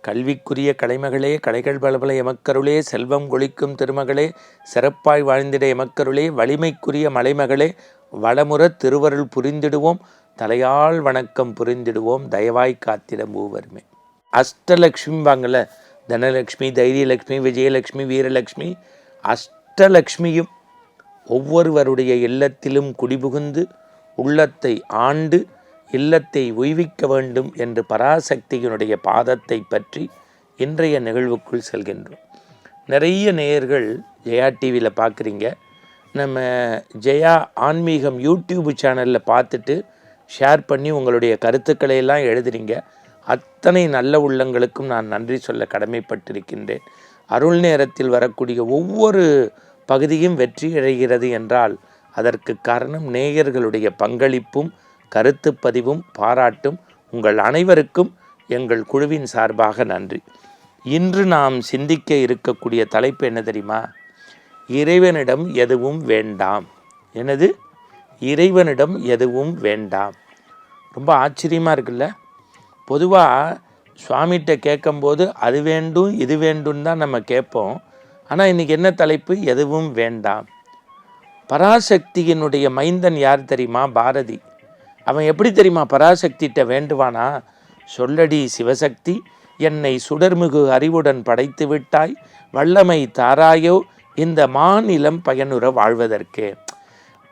கல்விக்குரிய கலைமகளே, கலைகள் பலபல எமக்கருளே, செல்வம் கொளிக்கும் திருமகளே, சிறப்பாய் வாழ்ந்திட எமக்கருளே, வலிமைக்குரிய மலைமகளே, வளமுற திருவருள் புரிந்திடுவோம், தலையாள் வணக்கம் புரிந்திடுவோம், தயவாய் காத்திட மூவருமே. அஷ்டலக்ஷ்மிவாங்கள்ல, தனலக்ஷ்மி, தைரியலக்ஷ்மி, விஜயலக்ஷ்மி, வீரலக்ஷ்மி, அஷ்டலக்ஷ்மியும் ஒவ்வொருவருடைய இல்லத்திலும் குடிபுகுந்து உள்ளத்தை ஆண்டு இல்லத்தை உய்விக்க வேண்டும் என்று பராசக்தியினுடைய பாதத்தை பற்றி இன்றைய நிகழ்வுக்குள் செல்கின்றோம். நிறைய நேயர்கள் ஜெயா டிவியில் பார்க்குறீங்க. நம்ம ஜெயா ஆன்மீகம் யூடியூப் சேனலில் பார்த்துட்டு ஷேர் பண்ணி உங்களுடைய கருத்துக்களை எல்லாம் எழுதுறீங்க. அத்தனை நல்ல உள்ளங்களுக்கும் நான் நன்றி சொல்ல கடமைப்பட்டிருக்கின்றேன். அருள் நேரத்தில் வரக்கூடிய ஒவ்வொரு பகுதியும் வெற்றி அடைகிறது என்றால் அதற்கு காரணம் நேயர்களுடைய பங்களிப்பும் கருத்து பதிவும் பாராட்டும். உங்கள் அனைவருக்கும் எங்கள் குழுவின் சார்பாக நன்றி. இன்று நாம் சிந்திக்க இருக்கக்கூடிய தலைப்பு என்ன தெரியுமா? இறைவனிடம் எதுவும் வேண்டாம். என்னது? இறைவனிடம் எதுவும் வேண்டாம். ரொம்ப ஆச்சரியமாக இருக்குல்ல? பொதுவாக சுவாமிகிட்ட கேட்கும்போது அது வேண்டும் இது வேண்டும் தான் நம்ம கேட்போம். ஆனால் இன்றைக்கி என்ன தலைப்பு? எதுவும் வேண்டாம். பராசக்தியினுடைய மைந்தன் யார் தெரியுமா? பாரதி. அவன் எப்படி தெரியுமா பராசக்திகிட்ட வேண்டுவானா? சொல்லடி சிவசக்தி, என்னை சுடர்மிகு அறிவுடன் படைத்து விட்டாய், வல்லமை தாராயோ இந்த மாநிலம் பயனுற வாழ்வதற்கே.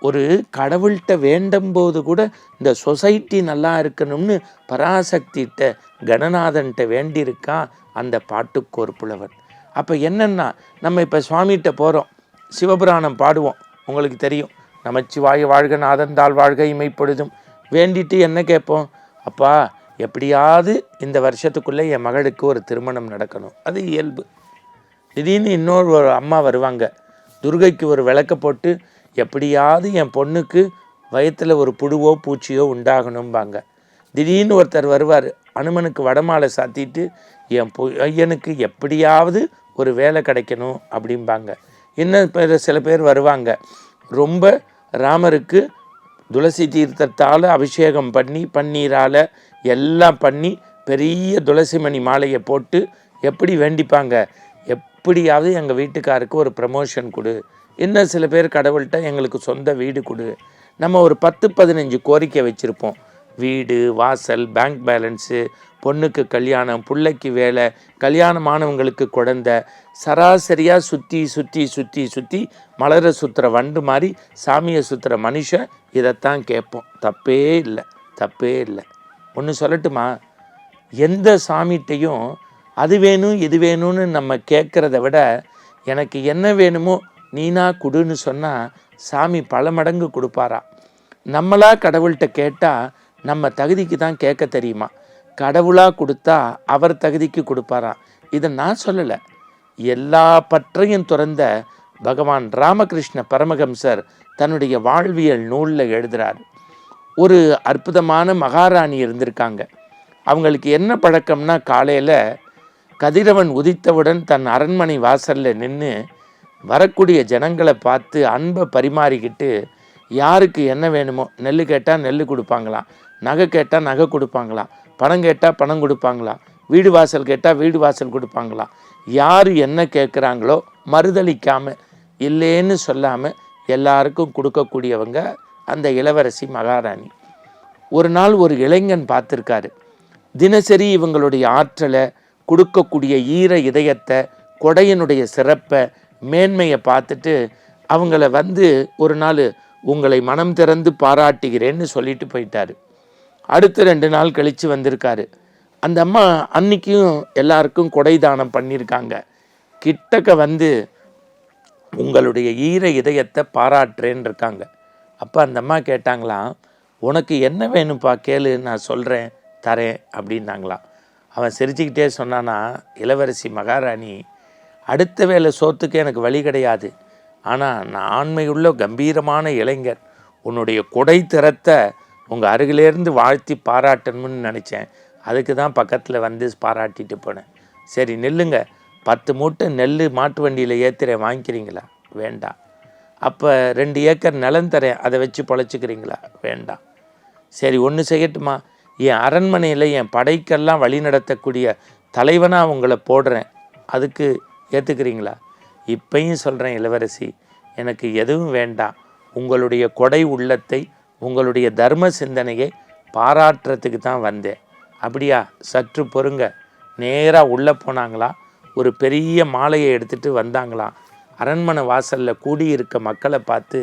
ஒரு கடவுள்கிட்ட வேண்டும்போது கூட இந்த சொசைட்டி நல்லா இருக்கணும்னு பராசக்திகிட்ட கணநாதன்கிட்ட வேண்டியிருக்கான் அந்த பாட்டுக்கு ஒரு புலவன். அப்போ என்னென்னா, நம்ம இப்போ சுவாமிகிட்ட போகிறோம், சிவபுராணம் பாடுவோம். உங்களுக்கு தெரியும், நமச்சிவாய வாழ்க நாதன் தாழ் வாழ்க இமைப்பொழுதும் வேண்டிட்டு என்ன கேட்போம்? அப்பா எப்படியாவது இந்த வருஷத்துக்குள்ளே என் மகளுக்கு ஒரு திருமணம் நடக்கணும். அது இயல்பு. திடீர்னு ஒரு அம்மா வருவாங்க, துர்கைக்கு ஒரு விளக்க போட்டு எப்படியாவது என் பொண்ணுக்கு வயத்தில் ஒரு புழுவோ பூச்சியோ உண்டாகணும்பாங்க. திடீர்னு ஒருத்தர் வருவார், அனுமனுக்கு வடமாலை சாத்திட்டு என் பையனுக்கு எப்படியாவது ஒரு வேலை கிடைக்கணும் அப்படிம்பாங்க. இன்னும் சில பேர் வருவாங்க, ரொம்ப ராமருக்கு துளசி தீர்த்தத்தால் அபிஷேகம் பண்ணி பன்னீரால் எல்லாம் பண்ணி பெரிய துளசி மணி மாலையை போட்டு எப்படி வேண்டிப்பாங்க? எப்படியாவது எங்கள் வீட்டுக்காருக்கு ஒரு ப்ரமோஷன் கொடு. இன்னும் சில பேர் கடவுள்கிட்ட எங்களுக்கு சொந்த வீடு கொடு. நம்ம ஒரு 10-15 கோரிக்கை வச்சுருப்போம். வீடு, வாசல், பேங்க் பேலன்ஸு, பொண்ணுக்கு கல்யாணம், பிள்ளைக்கு வேலை, கல்யாணமானவங்களுக்கு குழந்தை, சராசரியாக சுற்றி சுற்றி சுற்றி சுற்றி மலரை சுற்றுற வண்டு மாதிரி சாமியை சுற்றுற மனுஷன் இதைத்தான் கேட்போம். தப்பே இல்லை, தப்பே இல்லை. ஒன்று சொல்லட்டுமா? எந்த சாமிகிட்டையும் அது வேணும் இது வேணும்னு நம்ம கேட்குறத விட எனக்கு என்ன வேணுமோ நீனா கொடுன்னு சொன்னால் சாமி பல மடங்கு கொடுப்பாரா. நம்மளா கடவுள்கிட்ட கேட்டால் நம்ம தகுதிக்கு தான் கேட்க தெரியுமா. கடவுளாக கொடுத்தா அவர் தகுதிக்கு கொடுப்பாராம். இதை நான் சொல்லலை, எல்லா பற்றையும் துறந்த பகவான் ராமகிருஷ்ண பரமஹம்சர் தன்னுடைய வாழ்வியல் நூலில் எழுதுகிறார். ஒரு அற்புதமான மகாராணி இருந்திருக்காங்க. அவங்களுக்கு என்ன பழக்கம்னா, காலையில் கதிரவன் உதித்தவுடன் தன் அரண்மனை வாசலில் நின்று வரக்கூடிய ஜனங்களை பார்த்து அன்பை பரிமாறிக்கிட்டு யாருக்கு என்ன வேணுமோ, நெல் கேட்டால் நெல் கொடுப்பாங்களாம், நகை கேட்டால் நகை கொடுப்பாங்களாம், பணம் கேட்டால் பணம் கொடுப்பாங்களாம், வீடு வாசல் கேட்டால் வீடு வாசல் கொடுப்பாங்களாம். யார் என்ன கேட்குறாங்களோ மறுதளிக்காமல் இல்லைன்னு சொல்லாமல் எல்லாருக்கும் கொடுக்கக்கூடியவங்க அந்த இளவரசி மகாராணி. ஒரு நாள் ஒரு இளைஞன் பார்த்துருக்காரு. தினசரி இவங்களுடைய ஆற்றலை, கொடுக்கக்கூடிய ஈர இதயத்தை, கொடையினுடைய சிறப்பை, மேன்மையை பார்த்துட்டு அவங்கள ஒரு நாள் உங்களை மனம் திறந்து பாராட்டுகிறேன்னு சொல்லிட்டு போயிட்டாரு. அடுத்த 2 நாள் கழித்து வந்திருக்காரு. அந்த அம்மா அன்னைக்கும் எல்லாருக்கும் கொடை தானம் பண்ணியிருக்காங்க. கிட்டக்க உங்களுடைய ஈர இதயத்தை பாராட்டுறேன்னு இருக்காங்க. அப்போ அந்த அம்மா கேட்டாங்களாம், உனக்கு என்ன வேணும்ப்பா கேளு, நான் சொல்கிறேன் தரேன் அப்படின்னாங்களாம். அவன் சிரிச்சுக்கிட்டே சொன்னானா, இளவரசி மகாராணி, அடுத்த வேளை சோத்துக்கு எனக்கு வழி கிடையாது, ஆனால் நான் ஆண்மையுள்ள கம்பீரமான இளைஞர், உன்னுடைய கொடை திறத்தை உங்கள் அருகிலேருந்து வாழ்த்தி பாராட்டணும்னு நினச்சேன். அதுக்கு தான் பக்கத்தில் பாராட்டிட்டு போனேன். சரி நெல்லுங்க, 10 மூட்டை நெல் மாட்டு வண்டியில் ஏற்றுறேன், வாங்கிக்கிறீங்களா? வேண்டாம். அப்போ 2 ஏக்கர் நிலம் தரேன், அதை வச்சு பொழைச்சிக்கிறீங்களா? வேண்டாம். சரி ஒன்று செய்யட்டுமா, என் அரண்மனையில் என் படைக்கெல்லாம் வழி நடத்தக்கூடிய தலைவனாக உங்களை போடுறேன், அதுக்கு ஏற்றுக்கிறீங்களா? இப்பையும் சொல்கிறேன் இளவரசி, எனக்கு எதுவும் வேண்டாம். உங்களுடைய கொடை உள்ளத்தை, உங்களுடைய தர்ம சிந்தனையை பாராட்டுறதுக்கு தான் வந்தேன். அப்படியா? சற்று பொறுங்க. நேராக உள்ளே போனாங்களாம். ஒரு பெரிய மாலையை எடுத்துகிட்டு வந்தாங்களாம். அரண்மனை வாசலில் கூடியிருக்க மக்களை பார்த்து,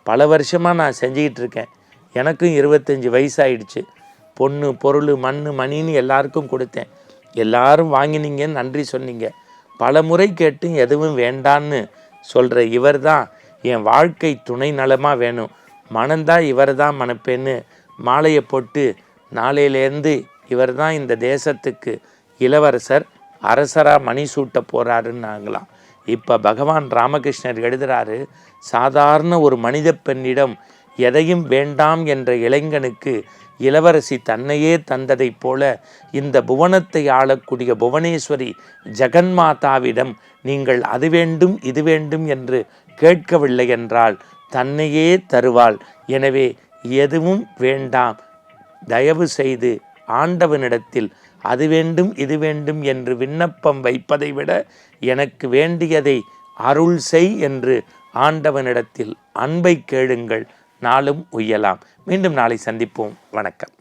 பல வருஷமாக நான் செஞ்சுக்கிட்டு இருக்கேன், எனக்கும் 25 வயசாயிடுச்சு, பொண்ணு பொருள் மண் மணின்னு எல்லாருக்கும் கொடுத்தேன், எல்லாரும் வாங்கினீங்கன்னு நன்றி சொன்னீங்க, பல முறை கேட்டும் எதுவும் வேண்டான்னு சொல்கிற இவர் தான் என் வாழ்க்கை துணை நலமாக வேணும், மனந்தான் இவர் தான் மணப்பேன்னு மாலையை போட்டு நாளையிலேருந்து இவர் தான் இந்த தேசத்துக்கு இளவரசர், அரசராக மணி சூட்ட போகிறாருன்னாங்களாம். இப்போ பகவான் ராமகிருஷ்ணர் எழுதுகிறாரு, சாதாரண ஒரு மனித பெண்ணிடம் எதையும் வேண்டாம் என்ற இளைஞனுக்கு இளவரசி தன்னையே தந்ததைப் போல இந்த புவனத்தை ஆளக்கூடிய புவனேஸ்வரி ஜெகன்மாதாவிடம் நீங்கள் அது வேண்டும் இது வேண்டும் என்று கேட்கவில்லை என்றால் தன்னையே தருவாள். எனவே எதுவும் வேண்டாம், தயவு செய்து ஆண்டவனிடத்தில் அது வேண்டும் இது வேண்டும் என்று விண்ணப்பம் வைப்பதை விட எனக்கு வேண்டியதை அருள் செய் என்று ஆண்டவனிடத்தில் அன்பை கேளுங்கள், நாளும் உய்யலாம். மீண்டும் நாளை சந்திப்போம். வணக்கம்.